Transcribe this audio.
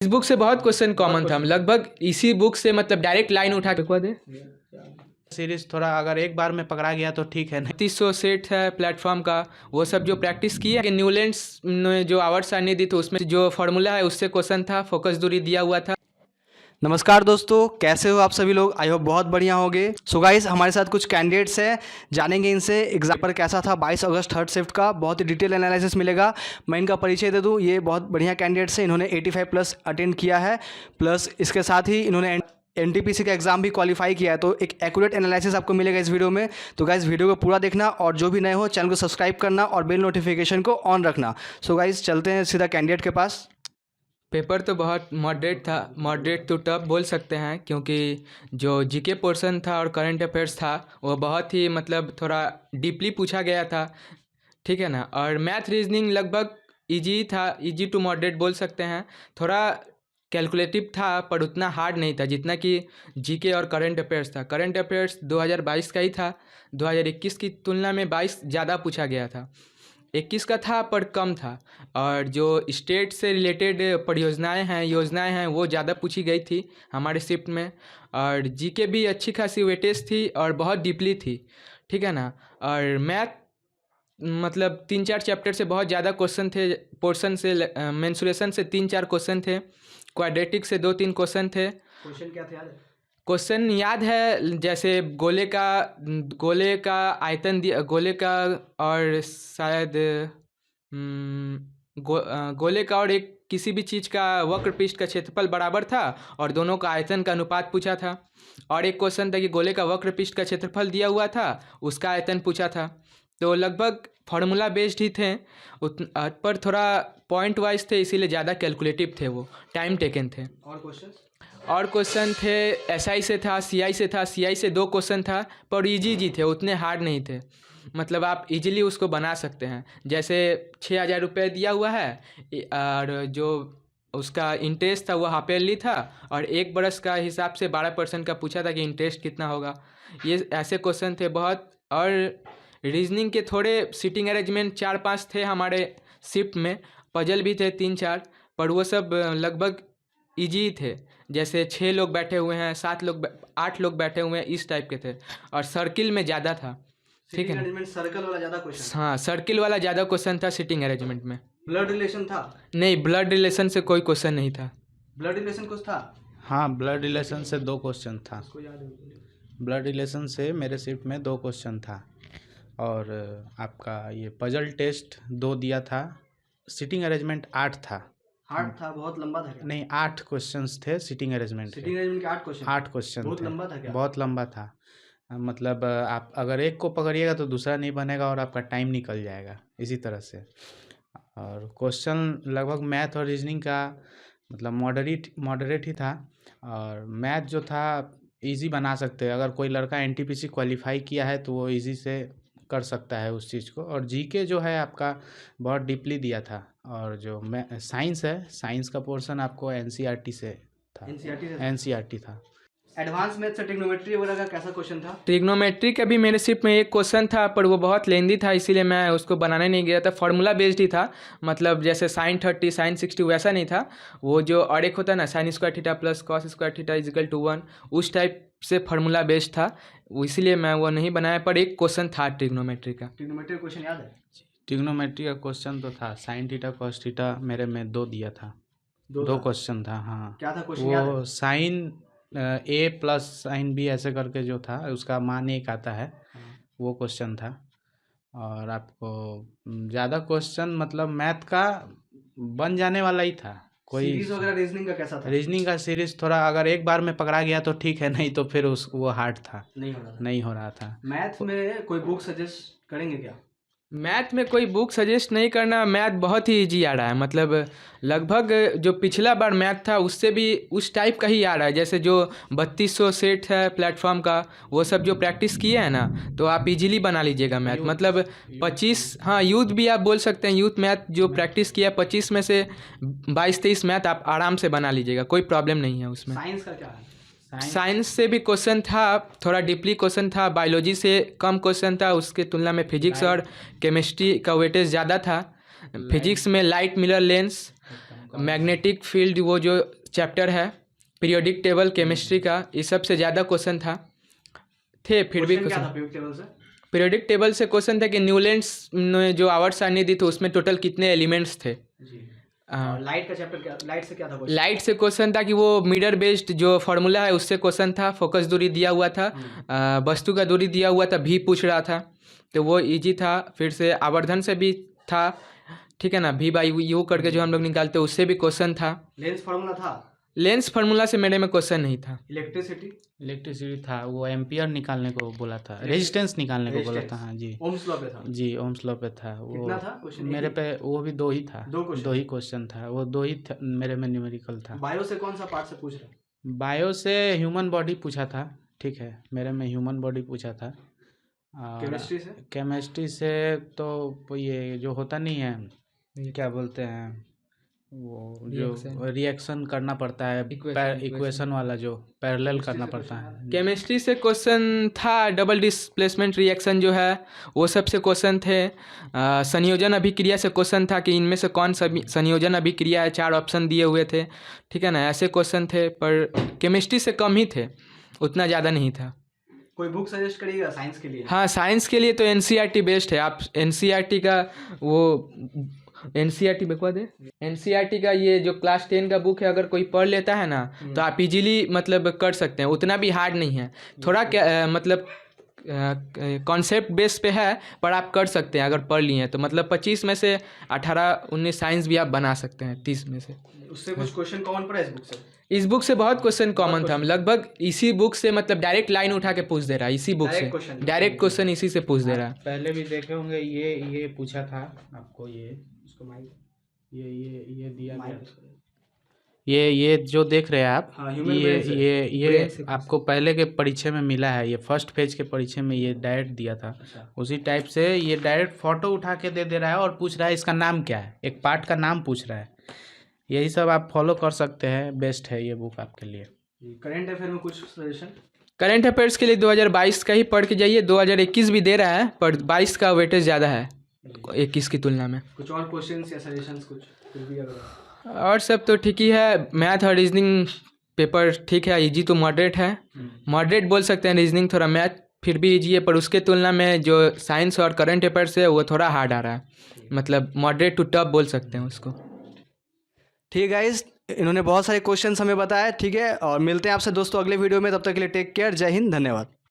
इस बुक से बहुत क्वेश्चन कॉमन था, लगभग इसी बुक से मतलब डायरेक्ट लाइन उठा के दे। सीरीज थोड़ा अगर एक बार में पकड़ा गया तो ठीक है। 300 सेट है प्लेटफॉर्म का, वो सब जो प्रैक्टिस किया कि न्यूलैंड्स ने जो आवर्त सारणी दी तो उसमें जो फॉर्मूला है उससे क्वेश्चन था, फोकस दूरी दिया हुआ था। नमस्कार दोस्तों, कैसे हो आप सभी लोग। आई होप बहुत बढ़िया होंगे। सो गाइस, हमारे साथ कुछ कैंडिडेट्स हैं, जानेंगे इनसे एग्जाम पर कैसा था 22 अगस्त थर्ड शिफ्ट का। बहुत ही डिटेल एनालिसिस मिलेगा। मैं इनका परिचय दे दूं, ये बहुत बढ़िया कैंडिडेट्स हैं। इन्होंने 85 प्लस अटेंड किया है, प्लस इसके साथ ही इन्होंने NTPC का एग्जाम भी क्वालिफाई किया है। तो एक एक्यूरेट एनालिसिस आपको मिलेगा इस वीडियो में। तो गाइस, वीडियो को पूरा देखना और जो भी नए हो चैनल को सब्सक्राइब करना और बेल नोटिफिकेशन को ऑन रखना। सो गाइस, चलते हैं सीधा कैंडिडेट के पास। पेपर तो बहुत मॉडरेट था, मॉडरेट टू टफ बोल सकते हैं, क्योंकि जो जीके पोर्शन था और करंट अफेयर्स था वो बहुत ही मतलब थोड़ा डीपली पूछा गया था, ठीक है ना। और मैथ रीजनिंग लगभग इजी था, इजी टू मॉडरेट बोल सकते हैं। थोड़ा कैलकुलेटिव था पर उतना हार्ड नहीं था जितना कि जीके और करंट अफेयर्स था। करंट अफेयर्स 2022 का ही था, 2021 की तुलना में 22 ज़्यादा पूछा गया था। 21 का था पर कम था। और जो स्टेट से रिलेटेड परियोजनाएं हैं, योजनाएं हैं, वो ज़्यादा पूछी गई थी हमारे शिफ्ट में। और जीके भी अच्छी खासी वेटेज थी और बहुत डीपली थी, ठीक है ना। और मैथ मतलब 3-4 चैप्टर से बहुत ज़्यादा क्वेश्चन थे। पोर्शन से मेंसुरेशन से 3-4 क्वेश्चन थे, क्वाड्रेटिक से 2-3 क्वेश्चन थे। क्वेश्चन क्या थे याद है? क्वेश्चन याद है, जैसे गोले का आयतन दिया, गोले का और शायद गोले का और एक किसी भी चीज़ का वक्र पृष्ठ का क्षेत्रफल बराबर था और दोनों का आयतन का अनुपात पूछा था। और एक क्वेश्चन था कि गोले का वक्र पृष्ठ का क्षेत्रफल दिया हुआ था, उसका आयतन पूछा था। तो लगभग फार्मूला बेस्ड ही थे पर थोड़ा पॉइंट वाइज थे, इसीलिए ज़्यादा कैलकुलेटिव थे, वो टाइम टेकन थे। और क्वेश्चन थे SI से था, CI से था। CI से 2 क्वेश्चन था पर इजी थे, उतने हार्ड नहीं थे। मतलब आप इजीली उसको बना सकते हैं। जैसे 6,000 रुपये दिया हुआ है और जो उसका इंटरेस्ट था वो हाफ ईयरली था और 1 बरस का हिसाब से 12% का पूछा था कि इंटरेस्ट कितना होगा। ये ऐसे क्वेश्चन थे बहुत। और रीजनिंग के थोड़े सिटिंग अरेंजमेंट 4-5 थे हमारे शिफ्ट में, पजल भी थे 3-4, पर वो सब लगभग इजी थे। जैसे 6 लोग बैठे हुए हैं, 8 लोग बैठे हुए हैं, इस टाइप के थे। और सर्किल में ज़्यादा था, ठीक है ना। सर्कल वाला ज़्यादा क्वेश्चन। हाँ, सर्किल वाला ज़्यादा क्वेश्चन था सिटिंग अरेंजमेंट में। ब्लड रिलेशन था? नहीं, ब्लड रिलेशन से कोई क्वेश्चन नहीं था। ब्लड रिलेशन कुछ था? हाँ, ब्लड रिलेशन से 2 क्वेश्चन था। ब्लड रिलेशन से मेरे शिफ्ट में 2 क्वेश्चन था। और आपका ये पजल टेस्ट 2 दिया था। सिटिंग अरेंजमेंट 8 था। हार्ड था, बहुत लंबा था क्या? नहीं, 8 क्वेश्चंस थे सिटिंग अरेंजमेंट के। सिटिंग अरेंजमेंट के 8 क्वेश्चन? बहुत थे। लंबा था क्या? बहुत लंबा था। मतलब आप अगर एक को पकड़िएगा तो दूसरा नहीं बनेगा और आपका टाइम निकल जाएगा, इसी तरह से। और क्वेश्चन लगभग मैथ और रीजनिंग का मतलब मॉडरेट ही था। और मैथ जो था इजी बना सकते हैं, अगर कोई लड़का NTPC क्वालिफाई किया है तो वो इजी से कर सकता है उस चीज़ को। और जीके जो है आपका बहुत डीपली दिया था। और जो साइंस है, साइंस का पोर्शन आपको NCERT से था। NCERT था। एडवांस मैथ से ट्रिग्नोमेट्री वगैरह का कैसा क्वेश्चन था? ट्रिग्नोमेट्री का भी मेरे शिफ्ट में एक क्वेश्चन था पर वो बहुत लेंदी था, इसीलिए मैं उसको बनाने नहीं गया था। फार्मूला बेस्ड ही था, मतलब जैसे sin 30 sin 60 वैसा नहीं था। वो जो और एक होता है ना, sin square theta plus cos square theta equal to 1, उस टाइप से फार्मूला बेस्ड था, इसीलिए मैं वो नहीं बनाया। पर एक क्वेश्चन था ट्रिग्नोमेट्री का। ट्रिग्नोमेट्री क्वेश्चन याद है? ट्रिग्नोमेट्री का क्वेश्चन तो था, sin थीटा cos थीटा मेरे में 2 दिया था। 2 क्वेश्चन था। हाँ, क्या था क्वेश्चन याद है? वो sin A plus sin B ऐसे करके जो था उसका मान 1 आता है, वो क्वेश्चन था। और आपको ज़्यादा क्वेश्चन मतलब मैथ का बन जाने वाला ही था। कोई सीरीज वगैरह रीजनिंग का कैसा था? रीजनिंग का सीरीज थोड़ा अगर एक बार में पकड़ा गया तो ठीक है, नहीं तो फिर वो हार्ड था, नहीं हो रहा था। मैथ में कोई बुक सजेस्ट करेंगे क्या? मैथ में कोई बुक सजेस्ट नहीं करना, मैथ बहुत ही इजी आ रहा है। मतलब लगभग जो पिछला बार मैथ था उससे भी उस टाइप का ही आ रहा है। जैसे जो 3200 सेट है प्लेटफॉर्म का, वो सब जो प्रैक्टिस किए हैं ना, तो आप इजीली बना लीजिएगा मैथ। मतलब 25, हाँ यूथ भी आप बोल सकते हैं, यूथ मैथ जो प्रैक्टिस किया 25 में से 22-23 मैथ आप आराम से बना लीजिएगा, कोई प्रॉब्लम नहीं है उसमें। साइंस का क्या है? साइंस से भी क्वेश्चन था, थोड़ा डीपली क्वेश्चन था। बायोलॉजी से कम क्वेश्चन था, उसके तुलना में फिजिक्स और केमिस्ट्री का वेटेज ज़्यादा था। फिजिक्स में light mirror lens magnetic field वो जो चैप्टर है, पीरियोडिक टेबल केमिस्ट्री का, ये सबसे ज़्यादा क्वेश्चन था थे फिर भी क्या था क्वेश्चन। पीरियोडिक टेबल से? पीरियोडिक टेबल से क्वेश्चन था कि न्यूलैंड्स ने जो आवर्त सारणी दी तो उसमें टोटल कितने एलिमेंट्स थे। जी। हाँ। और लाइट का चैप्टर क्या, लाइट से क्या था क्वेश्चन? लाइट से क्वेश्चन था कि वो मीटर बेस्ड जो फार्मूला है उससे क्वेश्चन था, फोकस दूरी दिया हुआ था, वस्तु का दूरी दिया हुआ था, भी पूछ रहा था तो वो इजी था। फिर से आवर्धन से भी था, ठीक है ना, भी बाई यू करके जो हम लोग निकालते हैं उससे भी क्वेश्चन था। लेंस फार्मूला था? लेंस फार्मूला से मेरे में क्वेश्चन नहीं था। इलेक्ट्रिसिटी था, वो एम्पियर निकालने को बोला था, रेजिस्टेंस निकालने को बोला था। हाँ जी, ओम्स लॉ पे था? जी ओम्स लॉ पे था वो। कितना था क्वेश्चन? मेरे पे वो भी 2 ही था, दो question? 2 ही क्वेश्चन था, वो 2 ही मेरे में न्यूमेरिकल था। बायो से कौन सा पार्ट से पूछ रहे हैं? बायो से ह्यूमन बॉडी पूछा था, ठीक है, मेरे में ह्यूमन बॉडी पूछा था। और केमिस्ट्री से? केमिस्ट्री से तो ये जो होता नहीं है, क्या बोलते हैं वो, जो रिएक्शन करना पड़ता है, इक्वेशन वाला जो पैरेलल करना पड़ता है। केमिस्ट्री से क्वेश्चन था डबल डिस्प्लेसमेंट रिएक्शन जो है वो सब से क्वेश्चन थे। संयोजन अभिक्रिया से क्वेश्चन था कि इनमें से कौन सा संयोजन अभिक्रिया है, 4 ऑप्शन दिए हुए थे, ठीक है ना, ऐसे क्वेश्चन थे। पर केमिस्ट्री से कम ही थे, उतना ज़्यादा नहीं था। कोई बुक सजेस्ट करिएगा साइंस के लिए? हाँ, साइंस के लिए तो एनसीईआरटी बेस्ट है। आप एनसीईआरटी का वो एनसीईआरटी बकवा दे, एनसीईआरटी का ये जो क्लास 10 का बुक है अगर कोई पढ़ लेता है ना तो आप इजीली मतलब कर सकते हैं, उतना भी हार्ड नहीं है। थोड़ा क्या मतलब कॉन्सेप्ट बेस पे है, पर आप कर सकते हैं अगर पढ़ लिए हैं तो। मतलब 25 में से 18-19 साइंस भी आप बना सकते हैं 30 में से। उससे कुछ क्वेश्चन कॉमन पड़ा इस बुक से? इस बुक से बहुत क्वेश्चन कॉमन था, लगभग इसी बुक से मतलब डायरेक्ट लाइन उठा के पूछ दे रहा है, इसी बुक से डायरेक्ट क्वेश्चन इसी से पूछ दे रहा है। पहले भी देखे होंगे, ये पूछा था आपको, ये दिया गया, ये जो देख रहे हैं आप, हाँ, human ये brain से। ये आपको पहले के परीक्षे में मिला है, ये फर्स्ट पेज के परीक्षे में ये डायरेक्ट दिया था। उसी टाइप से ये डायरेक्ट फोटो उठा के दे रहा है और पूछ रहा है इसका नाम क्या है, एक पार्ट का नाम पूछ रहा है। यही सब आप फॉलो कर सकते हैं, बेस्ट है ये बुक आपके लिए। करंट अफेयर में कुछ सजेशन? करंट अफेयर्स के लिए 2022 का ही पढ़ के जाइए, 2021 भी दे रहा है पर 22 का वेटेज ज़्यादा है 21 की तुलना में। कुछ और क्वेश्चंस या सजेशंस कुछ फिर भी अगर? और सब तो ठीक ही है। मैथ और रीजनिंग पेपर ठीक है, इजी तो मॉडरेट है, मॉडरेट बोल सकते हैं। रीजनिंग थोड़ा मैथ फिर भी इजी है, पर उसके तुलना में जो साइंस और करंट अफेयर्स है वो थोड़ा हार्ड आ रहा है, मतलब मॉडरेट टू टफ बोल सकते हैं उसको। ठीक है गाइस, इन्होंने बहुत सारे क्वेश्चंस हमें बताए, ठीक है, और मिलते हैं आपसे दोस्तों अगले वीडियो में। तब तक के लिए टेक केयर, जय हिंद, धन्यवाद।